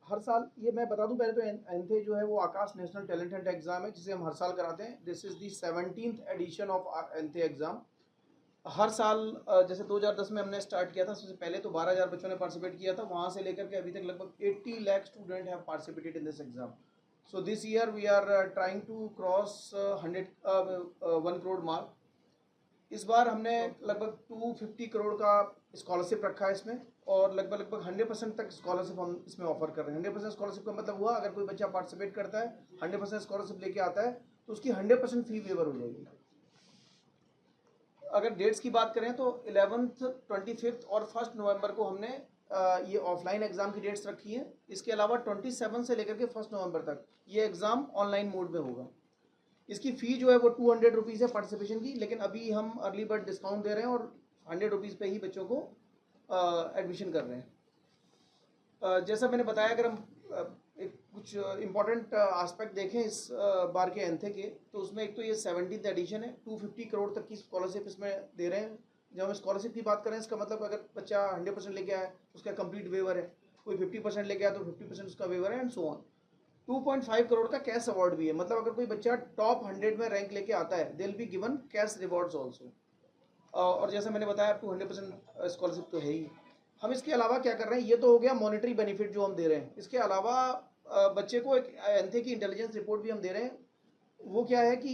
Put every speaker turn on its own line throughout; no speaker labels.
हर साल ये मैं बता दूं, पहले तो एनथे जो है वो Aakash national talent hunt exam है जिसे हम हर साल कराते हैं। This is the 17th edition of ANTHE exam. हर साल जैसे 2010 में हमने स्टार्ट किया था, सबसे पहले तो 12,000 बच्चों ने पार्टिसिपेट किया था। वहाँ से लेकर के अभी तक लगभग 80 lakh student have participated in this exam. So this year we are trying to cross 1 crore mark. इस बार हमने लगभग 250 करोड़ का स्कॉलरशिप रखा है इसमें, और लगभग 100% तक स्कॉलरशिप हम इसमें ऑफर कर रहे हैं। 100% स्कॉलरशिप का मतलब हुआ, अगर कोई बच्चा पार्टिसिपेट करता है, 100% स्कॉलरशिप लेके आता है, तो उसकी 100% फी वेवर हो जाएगी। अगर डेट्स की बात करें तो 11th, 25th और 1 नवंबर को हमने ये ऑफलाइन एग्जाम की डेट्स रखी है। इसके अलावा 27 से लेकर के 1 नवंबर तक ये एग्जाम ऑनलाइन मोड में होगा। इसकी फ़ी जो है वो 200 रुपीज़ है पार्टिसिपेशन की, लेकिन अभी हम अर्ली बर्ड डिस्काउंट दे रहे हैं और 100 रुपीज़ पे ही बच्चों को एडमिशन कर रहे हैं। जैसा मैंने बताया, अगर हम एक कुछ इम्पॉर्टेंट आस्पेक्ट देखें इस बार के एंथे के, तो उसमें एक तो ये 17th एडिशन है। 250 करोड़ तक की स्कॉलरशिप इसमें दे रहे हैं। जब हम स्कॉलरशिप की बात करें, इसका मतलब अगर बच्चा 100% लेके आया तो उसका कंप्लीट वेवर है, कोई 50% लेके आया तो 50% उसका वेवर है, एंड सो ऑन। 2.5 करोड़ का कैश अवार्ड भी है, मतलब अगर कोई बच्चा टॉप 100 में रैंक लेके आता है, they will be given cash rewards also. और जैसे मैंने बताया, अप टू 100% स्कॉलरशिप तो है ही। हम इसके अलावा क्या कर रहे हैं, ये तो हो गया मॉनेटरी बेनिफिट जो हम दे रहे हैं। इसके अलावा बच्चे को एक एंथे की इंटेलिजेंस रिपोर्ट भी हम दे रहे हैं। वो क्या है कि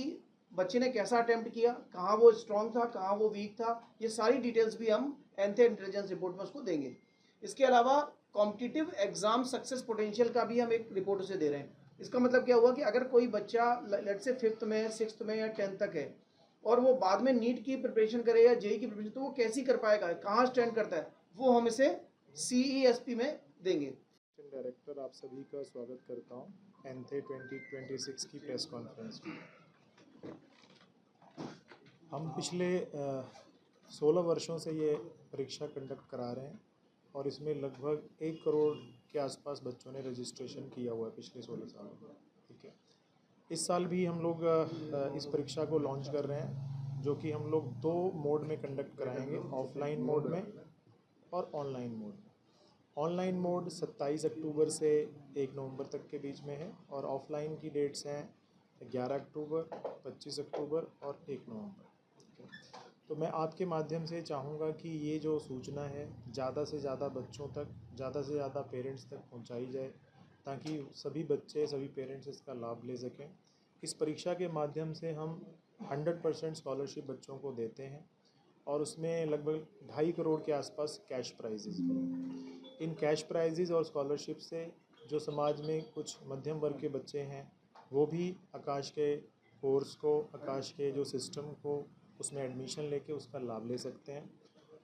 बच्चे ने कैसा अटेम्प्ट किया, कहाँ वो स्ट्रॉन्ग था, कहाँ वो वीक था, ये सारी डिटेल्स भी हम एंथे इंटेलिजेंस रिपोर्ट में उसको देंगे। इसके अलावा कॉम्पिटिटिव एग्जाम सक्सेस पोटेंशियल का भी हम एक रिपोर्ट उसे दे रहे हैं। इसका मतलब क्या हुआ कि अगर कोई बच्चा लेट से 5th में, 6th में या 10th तक है, और वो बाद में नीट की प्रिपरेशन करे या जेई की प्रिपरेशन, तो वो कैसी कर पाएगा, कहाँ स्टैंड करता है, वो हम इसे CESP में देंगे।
डायरेक्टर, आप सभी का स्वागत करता हूं एनथे 2026 की प्रेस कॉन्फ्रेंस में। हम पिछले 16 वर्षों से ये परीक्षा कंडक्ट करा रहे हैं और इसमें लगभग 1 करोड़ के आसपास बच्चों ने रजिस्ट्रेशन किया हुआ है पिछले 16 सालों में। ठीक है, इस साल भी हम लोग इस परीक्षा को लॉन्च कर रहे हैं, जो कि हम लोग 2 मोड में कंडक्ट कराएंगे, ऑफलाइन मोड में और ऑनलाइन मोड में। ऑनलाइन मोड 27 अक्टूबर से 1 नवंबर तक के बीच में है, और ऑफलाइन की डेट्स हैं 11 अक्टूबर, 25 अक्टूबर और 1 नवंबर। तो मैं आपके माध्यम से चाहूँगा कि ये जो सूचना है ज़्यादा से ज़्यादा बच्चों तक, ज़्यादा से ज़्यादा पेरेंट्स तक पहुँचाई जाए, ताकि सभी बच्चे, सभी पेरेंट्स इसका लाभ ले सकें। इस परीक्षा के माध्यम से हम 100% स्कॉलरशिप बच्चों को देते हैं, और उसमें लगभग 2.5 करोड़ के आसपास कैश प्राइजेज़ भी। इन कैश प्राइजेज़ और स्कॉलरशिप से जो समाज में कुछ मध्यम वर्ग के बच्चे हैं, वो भी आकाश के कोर्स को, आकाश के जो सिस्टम को, उसमें एडमिशन लेके उसका लाभ ले सकते हैं,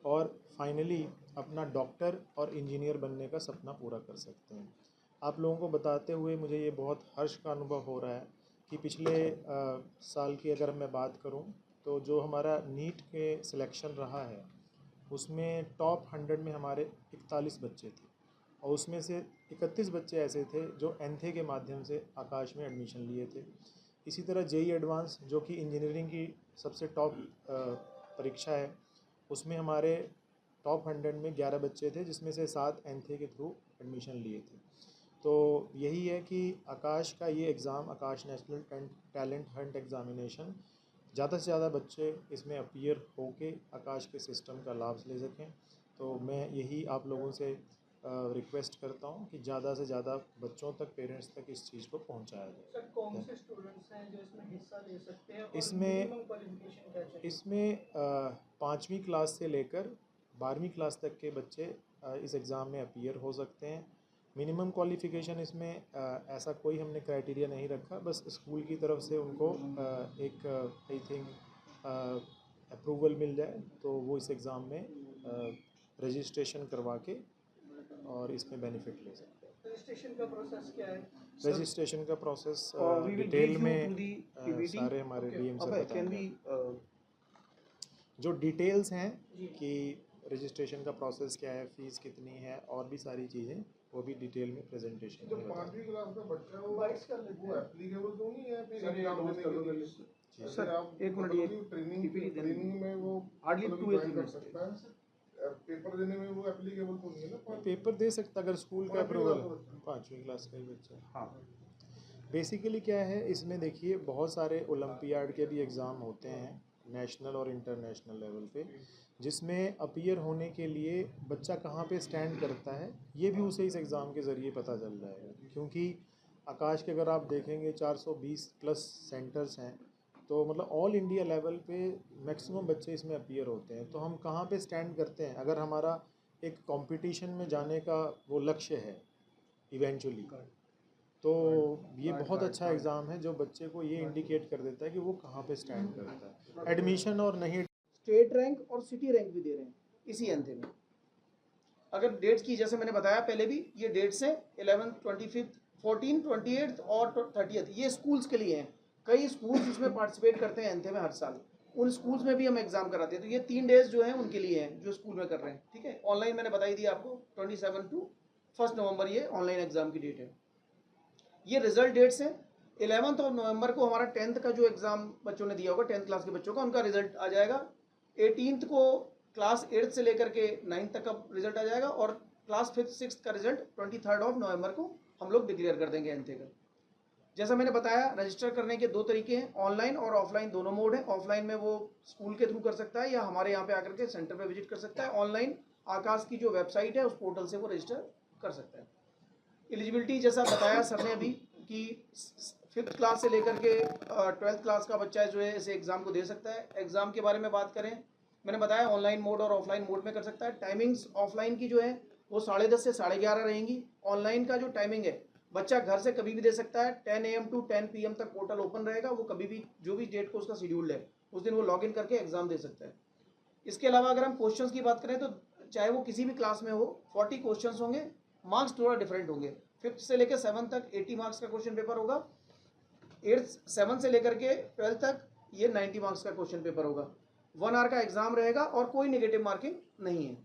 और फाइनली अपना डॉक्टर और इंजीनियर बनने का सपना पूरा कर सकते हैं। आप लोगों को बताते हुए मुझे ये बहुत हर्ष का अनुभव हो रहा है कि पिछले साल की अगर मैं बात करूं, तो जो हमारा नीट के सिलेक्शन रहा है, उसमें टॉप 100 में हमारे 41 बच्चे थे, और उसमें से 31 बच्चे ऐसे थे जो एनथे के माध्यम से आकाश में एडमिशन लिए थे। इसी तरह जेई एडवांस, जो कि इंजीनियरिंग की सबसे टॉप परीक्षा है, उसमें हमारे टॉप 100 में 11 बच्चे थे, जिसमें से 7 एनथे के थ्रू एडमिशन लिए थे। तो यही है कि आकाश का ये एग्ज़ाम, आकाश नेशनल टैलेंट हंट एग्ज़ामिनेशन, ज़्यादा से ज़्यादा बच्चे इसमें अपीयर होके आकाश के सिस्टम का लाभ ले सकें। तो मैं यही आप लोगों से रिक्वेस्ट करता हूं कि ज़्यादा से ज़्यादा बच्चों तक, पेरेंट्स तक इस चीज़ को पहुंचाया जाए।
सर, कौन से स्टूडेंट्स हैं जो इसमें हिस्सा ले सकते हैं, और
इसमें
मिनिमम क्वालिफिकेशन क्या चाहिए?
इसमें 5वीं क्लास से लेकर 12वीं क्लास तक के बच्चे इस एग्ज़ाम में अपीयर हो सकते हैं। मिनिमम क्वालिफ़िकेशन इसमें ऐसा कोई हमने क्राइटेरिया नहीं रखा, बस स्कूल की तरफ से उनको एक आई थिंक अप्रूवल मिल जाए तो वो इस एग्ज़ाम में रजिस्ट्रेशन करवा के और इसमें बेनिफिट ले सकते हैं।
रजिस्ट्रेशन का प्रोसेस क्या है?
रजिस्ट्रेशन का process
We will
detail
brief you
में
through the PPT.
सारे हमारे
Okay.
DM sir
Abhay, can
बताएंगे।
we
जो डिटेल्स हैं
जी।
कि रजिस्ट्रेशन का प्रोसेस क्या है, फ़ीस कितनी है, और भी सारी चीज़ें, वो भी डिटेल में प्रेजेंटेशन
जो
में
5वीं
बताएंगे।
क्लास का बच्चा हो
बाइट्स कर लेते
वो
हैं।
एप्लीकेबल तो नहीं है फिर
सर, ये
एग्जाम
announce
देने
कर दो
के
पहले।
लिए?
जी
जैसे
सर,
आप
एक मिनट,
मतलब
ये
कि
PPT देने
ट्रेनिंग में वो
Hardly
मतलब
2
ज्वाइन कर
minutes.
सकता है पेपर देने में वो एप्लीकेबल तो नहीं है ना
पेपर दे सकता अगर स्कूल का
5वीं
अप्रूवल
क्लास का बच्चा।
5वीं क्लास का ही बच्चा।
हाँ
बेसिकली क्या है इसमें देखिए बहुत सारे ओलंपियाड के भी एग्ज़ाम होते हैं नेशनल और इंटरनेशनल लेवल पे, जिसमें अपीयर होने के लिए बच्चा कहाँ पे स्टैंड करता है ये भी उसे इस एग्ज़ाम के ज़रिए पता चल जाएगा। क्योंकि आकाश के अगर आप देखेंगे 420 प्लस सेंटर्स हैं, तो मतलब ऑल इंडिया लेवल पे मैक्सिमम बच्चे इसमें अपीयर होते हैं। तो हम कहाँ पे स्टैंड करते हैं अगर हमारा एक कंपटीशन में जाने का वो लक्ष्य है इवेंचुअली, तो ये बहुत अच्छा एग्ज़ाम है जो बच्चे को ये इंडिकेट कर देता है कि वो कहाँ पे स्टैंड करता है। एडमिशन और नहीं
स्टेट रैंक और सिटी रैंक भी दे रहे हैं इसी एंथे में। अगर डेट्स की जैसे मैंने बताया पहले भी, ये डेट्स हैं 11th 25th 14th 28th और 30th, ये स्कूल्स के लिए हैं। कई स्कूल्स इसमें पार्टिसिपेट करते हैं एंथे में हर साल, उन स्कूल्स में भी हम एग्जाम कराते हैं। तो ये 3 डेज जो हैं उनके लिए हैं जो स्कूल में कर रहे हैं, ठीक है। ऑनलाइन मैंने बताई दी आपको 27 टू 1 नवंबर ये ऑनलाइन एग्जाम की डेट है। ये रिजल्ट डेट्स हैं। 11th ऑफ नवंबर को हमारा 10th का जो एग्जाम बच्चों ने दिया होगा 10th क्लास के बच्चों का, उनका रिजल्ट आ जाएगा। 18th को क्लास 8th से लेकर के 9th तक का रिजल्ट आ जाएगा, और क्लास 5th 6th का रिजल्ट 23rd ऑफ नवंबर को हम लोग डिक्लेयर कर देंगे एंथे का। जैसा मैंने बताया रजिस्टर करने के 2 तरीके हैं, ऑनलाइन और ऑफलाइन दोनों मोड हैं। ऑफलाइन में वो स्कूल के थ्रू कर सकता है या हमारे यहाँ पे आकर के सेंटर पे विजिट कर सकता है। ऑनलाइन आकाश की जो वेबसाइट है उस पोर्टल से वो रजिस्टर कर सकता है। एलिजिबिलिटी जैसा बताया सर ने अभी कि 5th क्लास से लेकर के 12th क्लास का बच्चा जो है इसे एग्ज़ाम को दे सकता है। एग्ज़ाम के बारे में बात करें, मैंने बताया ऑनलाइन मोड और ऑफलाइन मोड में कर सकता है। टाइमिंग्स ऑफलाइन की जो है वो 10:30 से 11:30 रहेंगी। ऑनलाइन का जो टाइमिंग है बच्चा घर से कभी भी दे सकता है। 10 AM टू 10 PM तक पोर्टल ओपन रहेगा। वो कभी भी जो भी डेट को उसका शेड्यूल्ड है उस दिन वो लॉगिन करके एग्ज़ाम दे सकता है। इसके अलावा अगर हम क्वेश्चंस की बात करें तो चाहे वो किसी भी क्लास में हो 40 क्वेश्चंस होंगे, मार्क्स थोड़ा डिफरेंट होंगे। 5th से लेकर 7th तक 80 मार्क्स का क्वेश्चन पेपर होगा। 7 से लेकर के 12th तक ये 90 मार्क्स का क्वेश्चन पेपर होगा। 1 आवर का एग्जाम रहेगा और कोई नेगेटिव मार्किंग नहीं है।